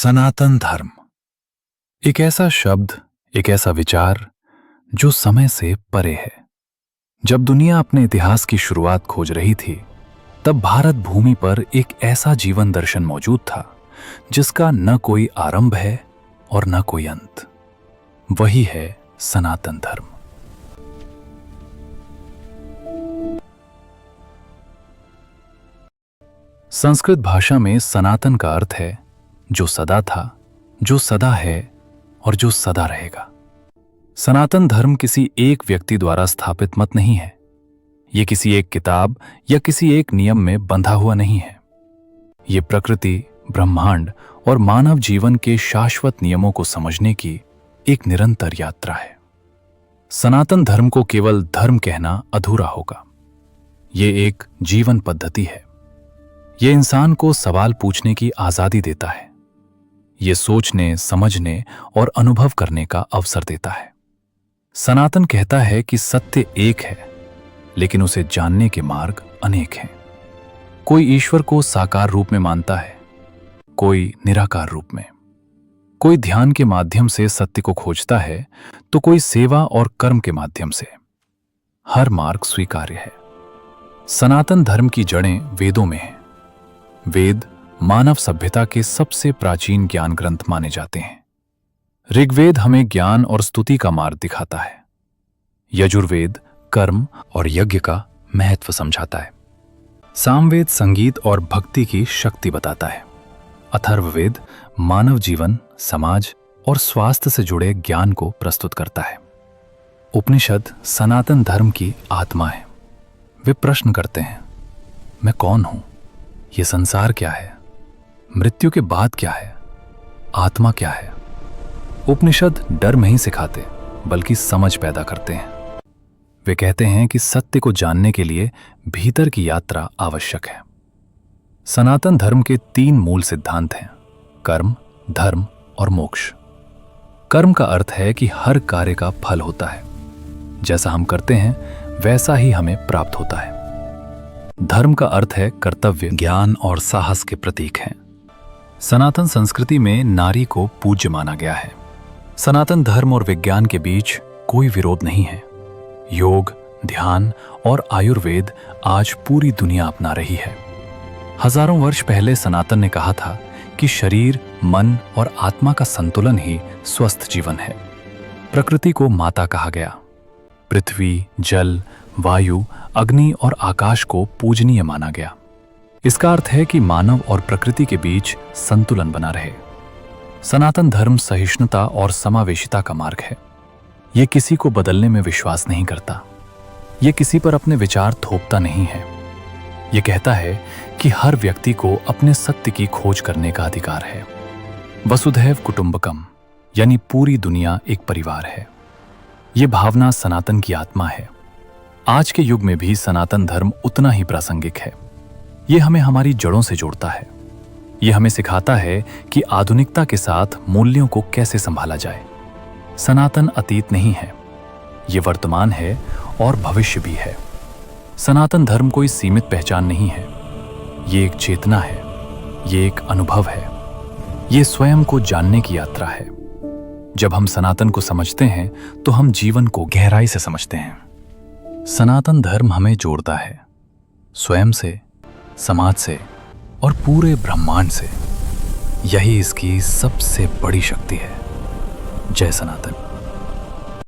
सनातन धर्म एक ऐसा शब्द, एक ऐसा विचार जो समय से परे है। जब दुनिया अपने इतिहास की शुरुआत खोज रही थी, तब भारत भूमि पर एक ऐसा जीवन दर्शन मौजूद था जिसका न कोई आरंभ है और न कोई अंत। वही है सनातन धर्म। संस्कृत भाषा में सनातन का अर्थ है जो सदा था, जो सदा है और जो सदा रहेगा। सनातन धर्म किसी एक व्यक्ति द्वारा स्थापित मत नहीं है। यह किसी एक किताब या किसी एक नियम में बंधा हुआ नहीं है। यह प्रकृति, ब्रह्मांड और मानव जीवन के शाश्वत नियमों को समझने की एक निरंतर यात्रा है। सनातन धर्म को केवल धर्म कहना अधूरा होगा। यह एक जीवन पद्धति है। यह इंसान को सवाल पूछने की आजादी देता है। यह सोचने, समझने और अनुभव करने का अवसर देता है। सनातन कहता है कि सत्य एक है, लेकिन उसे जानने के मार्ग अनेक हैं। कोई ईश्वर को साकार रूप में मानता है, कोई निराकार रूप में। कोई ध्यान के माध्यम से सत्य को खोजता है, तो कोई सेवा और कर्म के माध्यम से। हर मार्ग स्वीकार्य है। सनातन धर्म की जड़ें वेदों में हैं। वेद मानव सभ्यता के सबसे प्राचीन ज्ञान ग्रंथ माने जाते हैं। ऋग्वेद हमें ज्ञान और स्तुति का मार्ग दिखाता है। यजुर्वेद कर्म और यज्ञ का महत्व समझाता है। सामवेद संगीत और भक्ति की शक्ति बताता है। अथर्ववेद मानव जीवन, समाज और स्वास्थ्य से जुड़े ज्ञान को प्रस्तुत करता है। उपनिषद सनातन धर्म की आत्मा है। वे प्रश्न करते हैं, मैं कौन हूं? यह संसार क्या है? मृत्यु के बाद क्या है? आत्मा क्या है? उपनिषद डर नहीं सिखाते, बल्कि समझ पैदा करते हैं। वे कहते हैं कि सत्य को जानने के लिए भीतर की यात्रा आवश्यक है। सनातन धर्म के 3 मूल सिद्धांत हैं: कर्म, धर्म और मोक्ष। कर्म का अर्थ है कि हर कार्य का फल होता है। जैसा हम करते हैं वैसा ही हमें प्राप्त होता है। धर्म का अर्थ है कर्तव्य, ज्ञान और साहस के प्रतीक हैं। सनातन संस्कृति में नारी को पूज्य माना गया है। सनातन धर्म और विज्ञान के बीच कोई विरोध नहीं है। योग, ध्यान और आयुर्वेद आज पूरी दुनिया अपना रही है। हजारों वर्ष पहले सनातन ने कहा था कि शरीर, मन और आत्मा का संतुलन ही स्वस्थ जीवन है। प्रकृति को माता कहा गया। पृथ्वी, जल, वायु, अग्नि और आकाश को पूजनीय माना गया। इसका अर्थ है कि मानव और प्रकृति के बीच संतुलन बना रहे। सनातन धर्म सहिष्णुता और समावेशिता का मार्ग है। यह किसी को बदलने में विश्वास नहीं करता। यह किसी पर अपने विचार थोपता नहीं है। यह कहता है कि हर व्यक्ति को अपने सत्य की खोज करने का अधिकार है। वसुधैव कुटुंबकम, यानी पूरी दुनिया एक परिवार है। यह भावना सनातन की आत्मा है। आज के युग में भी सनातन धर्म उतना ही प्रासंगिक है। यह हमें हमारी जड़ों से जोड़ता है। यह हमें सिखाता है कि आधुनिकता के साथ मूल्यों को कैसे संभाला जाए। सनातन अतीत नहीं है, यह वर्तमान है और भविष्य भी है। सनातन धर्म कोई सीमित पहचान नहीं है। यह एक चेतना है, यह एक अनुभव है, यह स्वयं को जानने की यात्रा है। जब हम सनातन को समझते हैं तो हम जीवन को गहराई से समझते हैं। सनातन धर्म हमें जोड़ता है, स्वयं से, समाज से और पूरे ब्रह्मांड से। यही इसकी सबसे बड़ी शक्ति है। जय सनातन।